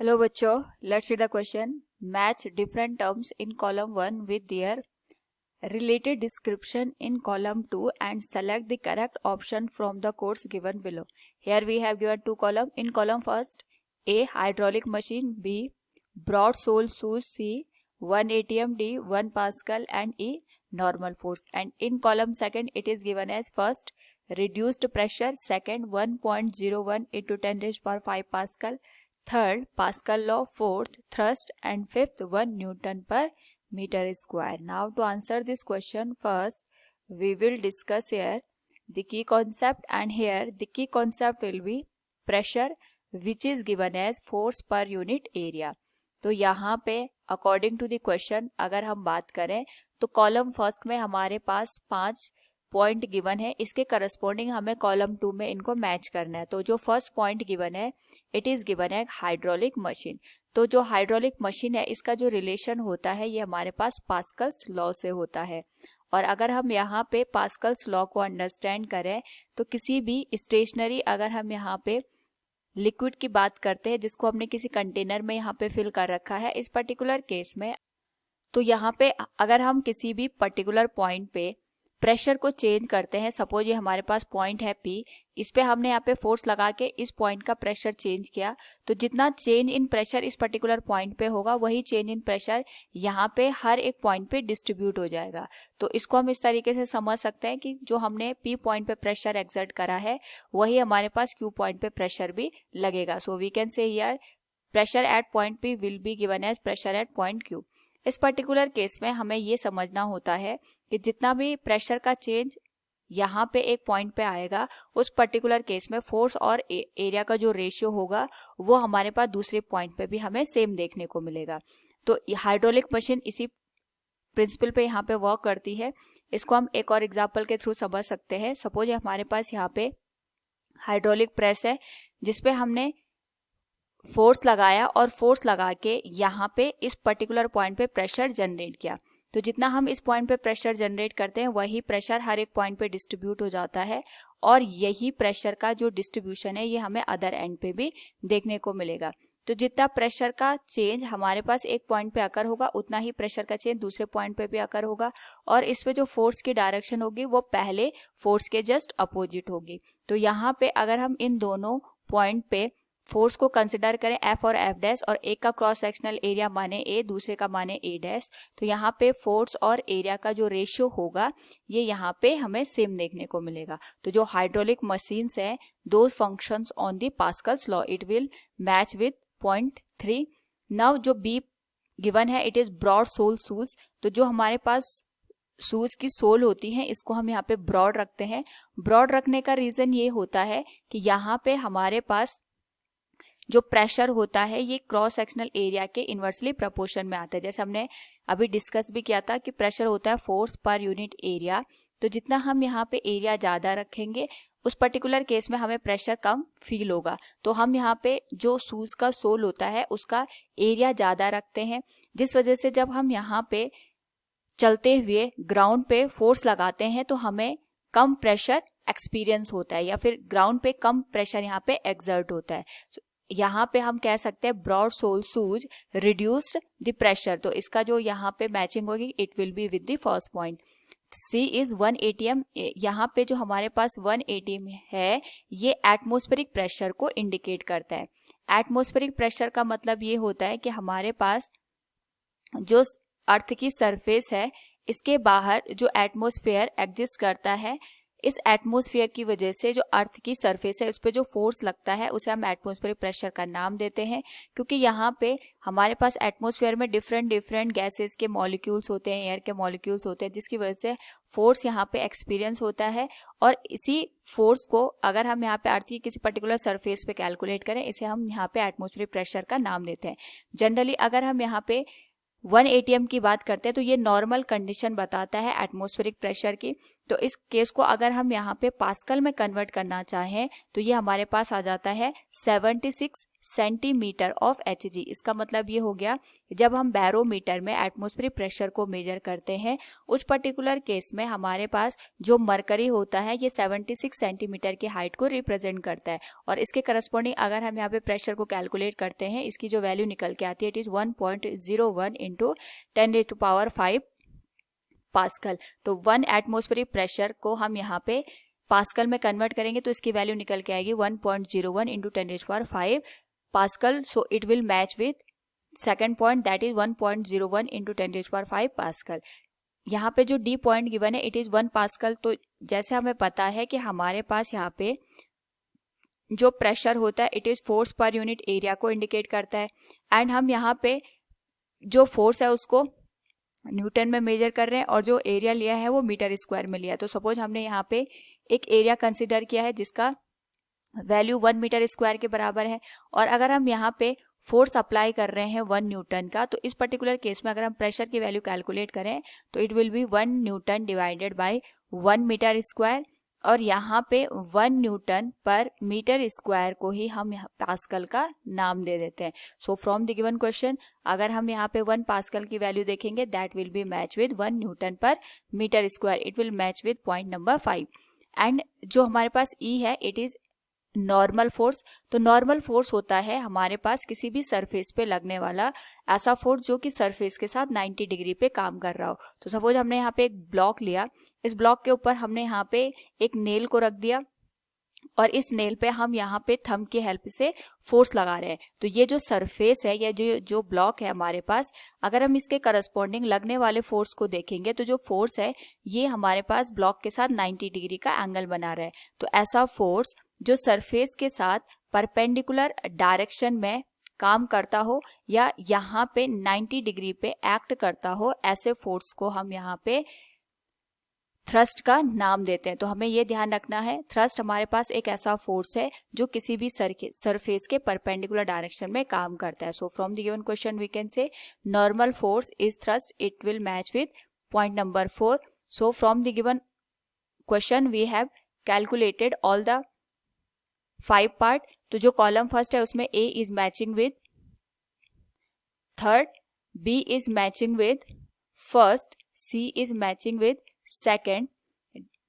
Hello बच्चों, let's read the question. Match different terms in column 1 with their related description in column 2 and select the correct option from the codes given below. Here we have given two columns. In column first, A. Hydraulic machine, B. Broad sole shoes, C. 1 atm, D. 1 Pascal, and E. Normal force. And in column second, it is given as first reduced pressure, second 1.01 into 10 raised power 5 Pascal, third Pascal law, fourth thrust, and fifth 1 Newton per meter square. Now to answer this question, first we will discuss here the key concept, and here the key concept will be pressure which is given as force per unit area. तो यहाँ पे according to the question अगर हम बात करें तो column first में हमारे पास 5 पॉइंट गिवन है, इसके करस्पॉन्डिंग हमें कॉलम 2 में इनको मैच करना है. तो जो फर्स्ट पॉइंट गिवन है इट इज गिवन है हाइड्रोलिक मशीन. तो जो हाइड्रोलिक मशीन है इसका जो रिलेशन होता है ये हमारे पास पास्कल्स लॉ से होता है. और अगर हम यहाँ पे पास्कल्स लॉ को अंडरस्टैंड करें तो किसी भी स्टेशनरी, अगर हम यहाँ पे लिक्विड की बात करते हैं जिसको हमने किसी कंटेनर में यहाँ पे फिल कर रखा है इस पर्टिकुलर केस में, तो यहाँ पे अगर हम किसी भी पर्टिकुलर पॉइंट पे प्रेशर को चेंज करते हैं, सपोज ये हमारे पास पॉइंट है P, इस पे हमने यहाँ पे फोर्स लगा के इस पॉइंट का प्रेशर चेंज किया, तो जितना चेंज इन प्रेशर इस पर्टिकुलर पॉइंट पे होगा वही चेंज इन प्रेशर यहाँ पे हर एक पॉइंट पे डिस्ट्रीब्यूट हो जाएगा. तो इसको हम इस तरीके से समझ सकते हैं कि जो हमने P पॉइंट पे प्रेशर एक्सर्ट करा है वही हमारे पास Q पॉइंट पे प्रेशर भी लगेगा. So we can say here pressure at point P will be given as pressure at point Q. इस पर्टिकुलर केस में हमें ये समझना होता है कि जितना भी प्रेशर का चेंज यहाँ पे एक पॉइंट पे आएगा उस पर्टिकुलर केस में फोर्स और एरिया का जो रेशियो होगा वो हमारे पास दूसरे पॉइंट पे भी हमें सेम देखने को मिलेगा. तो हाइड्रोलिक मशीन इसी प्रिंसिपल पे यहाँ पे वर्क करती है. इसको हम एक और एग्जाम्पल के थ्रू समझ सकते हैं. सपोज हमारे पास यहाँ पे हाइड्रोलिक प्रेस है जिसपे हमने फोर्स लगाया और फोर्स लगा के यहाँ पे इस पर्टिकुलर पॉइंट पे प्रेशर जनरेट किया. तो जितना हम इस पॉइंट पे प्रेशर जनरेट करते हैं वही प्रेशर हर एक पॉइंट पे डिस्ट्रीब्यूट हो जाता है, और यही प्रेशर का जो डिस्ट्रीब्यूशन है ये हमें अदर एंड पे भी देखने को मिलेगा. तो जितना प्रेशर का चेंज हमारे पास एक पॉइंट पे आकर होगा उतना ही प्रेशर का चेंज दूसरे पॉइंट पे भी आकर होगा, और इस पे जो फोर्स की डायरेक्शन होगी वो पहले फोर्स के जस्ट अपोजिट होगी. तो यहाँ पे अगर हम इन दोनों पॉइंट पे फोर्स को कंसिडर करें F और F डैश, और एक का क्रॉस सेक्शनल एरिया माने A, दूसरे का माने A डैश, तो यहाँ पे फोर्स और एरिया का जो रेशियो होगा ये यहाँ पे हमें सेम देखने को मिलेगा. तो जो हाइड्रोलिक मशीन्स हैं those functions on the Pascal's law, it will match with point 3. Now जो B गिवन है it is broad sole shoes. तो जो हमारे पास शूज की सोल होती है इसको हम यहाँ पे ब्रॉड रखते हैं. ब्रॉड रखने का रीजन ये होता है कि यहाँ पे हमारे पास जो प्रेशर होता है ये क्रॉस सेक्शनल एरिया के इनवर्सली प्रोपोर्शन में आता है. जैसे हमने अभी डिस्कस भी किया था कि प्रेशर होता है फोर्स पर यूनिट एरिया. तो जितना हम यहाँ पे एरिया ज़्यादा रखेंगे उस पर्टिकुलर केस में हमें प्रेशर कम फील होगा. तो हम यहाँ पे जो शूज का सोल होता है उसका एरिया ज़्यादा रखते हैं, जिस वजह से जब हम यहाँ पे चलते हुए ग्राउंड पे फोर्स लगाते हैं तो हमें कम प्रेशर एक्सपीरियंस होता है, या फिर ग्राउंड पे कम प्रेशर यहाँ पे एक्सर्ट होता है. यहाँ पे हम कह सकते हैं broad sole shoes reduced the pressure. तो इसका जो यहाँ पे मैचिंग होगी it will be with the first point. C is 1 atm. यहाँ पे जो हमारे पास 1 atm है ये एटमॉस्फेरिक प्रेशर को इंडिकेट करता है. एटमॉस्फेरिक प्रेशर का मतलब ये होता है कि हमारे पास जो अर्थ की सरफेस है इसके बाहर जो एटमॉस्फेयर एग्जिस्ट करता है, इस एटमॉस्फेयर की वजह से जो अर्थ की सरफेस है उस पर जो फोर्स लगता है उसे हम एटमॉस्फेरिक प्रेशर का नाम देते हैं. क्योंकि यहाँ पे हमारे पास एटमॉस्फेयर में डिफरेंट गैसेस के मॉलिक्यूल्स होते हैं, एयर के मॉलिक्यूल्स होते हैं, जिसकी वजह से फोर्स यहाँ पे एक्सपीरियंस होता है. और इसी फोर्स को अगर हम यहाँ पे अर्थ की किसी पर्टिकुलर सरफेस पे कैलकुलेट करें इसे हम यहाँ पे एटमॉस्फेरिक प्रेशर का नाम देते हैं. जनरली अगर हम यहाँ पे 1 atm की बात करते हैं तो ये नॉर्मल कंडीशन बताता है एटमॉस्फेरिक प्रेशर की. तो इस केस को अगर हम यहाँ पे पास्कल में कन्वर्ट करना चाहें तो ये हमारे पास आ जाता है 76 सेंटीमीटर ऑफ Hg। इसका मतलब ये हो गया, जब हम बैरोमीटर में एटमॉस्फेरिक प्रेशर को मेजर करते हैं, उस पर्टिकुलर केस में हमारे पास जो मरकरी होता है ये 76 सेंटीमीटर की हाइट को रिप्रेजेंट करता है। और इसके करस्पॉन्डिंग अगर हम यहाँ पे प्रेशर को कैलकुलेट करते हैं, इसकी जो वैल्यू निकल के आती है, इट इज 1.01 इंटू 10⁵ पास्कल। तो 1 एटमॉस्फेरिक प्रेशर को हम यहाँ पे पास्कल में कन्वर्ट करेंगे तो इसकी वैल्यू निकल के आएगी 1.01 into 10⁵ pascal. So it will match with second point, that is 1.01 into 10⁵ pascal. यहाँ पे जो डी पॉइंट गिवन है इट इज 1 पास्कल। तो जैसे हमें पता है कि हमारे पास यहाँ पे जो प्रेशर होता है it is force per unit area को इंडिकेट करता है, एंड हम यहाँ पे जो फोर्स है उसको न्यूटन में मेजर कर रहे हैं और जो एरिया लिया है वो मीटर स्क्वायर में लिया है। तो सपोज हमने यहाँ पे एक एरिया कंसिडर किया है जिसका वैल्यू 1 मीटर स्क्वायर के बराबर है, और अगर हम यहाँ पे फोर्स अप्लाई कर रहे हैं 1 न्यूटन का, तो इस पर्टिकुलर केस में अगर हम प्रेशर की वैल्यू कैलकुलेट करें तो it will be 1 newton divided by 1 metre square, और यहाँ पे 1 न्यूटन पर मीटर स्क्वायर को ही हम पास्कल का नाम दे देते हैं। So from the given question अगर हम यहाँ पे 1 पास्कल की वैल्यू देखेंगे, that will be match with 1 newton per metre square, it will match with point number 5। And जो हमारे पास ई है इट इज नॉर्मल फोर्स। तो नॉर्मल फोर्स होता है हमारे पास किसी भी सरफेस पे लगने वाला ऐसा फोर्स जो कि सरफेस के साथ 90 डिग्री पे काम कर रहा हो। तो सपोज हमने यहाँ पे एक ब्लॉक लिया, इस ब्लॉक के ऊपर हमने यहाँ पे एक नेल को रख दिया और इस नेल पे हम यहाँ पे थंब की हेल्प से फोर्स लगा रहे हैं। तो ये जो सरफेस है या जो ब्लॉक है हमारे पास, अगर हम इसके करस्पॉन्डिंग लगने वाले फोर्स को देखेंगे तो जो फोर्स है ये हमारे पास ब्लॉक के साथ 90 डिग्री का एंगल बना रहा है। तो ऐसा फोर्स जो सरफेस के साथ परपेंडिकुलर डायरेक्शन में काम करता हो या यहाँ पे 90 डिग्री पे एक्ट करता हो, ऐसे फोर्स को हम यहाँ पे थ्रस्ट का नाम देते हैं। तो हमें ये ध्यान रखना है, थ्रस्ट हमारे पास एक ऐसा फोर्स है जो किसी भी सरफेस के परपेंडिकुलर डायरेक्शन में काम करता है। So from the given question we can say normal force is thrust, it will match with point number 4। So from the given question we have calculated all the 5 part. तो जो column first है उसमें A is matching with third, B is matching with first, C is matching with second,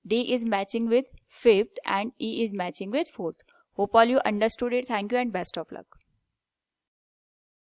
D is matching with fifth, and E is matching with fourth. Hope all you understood it. Thank you and best of luck.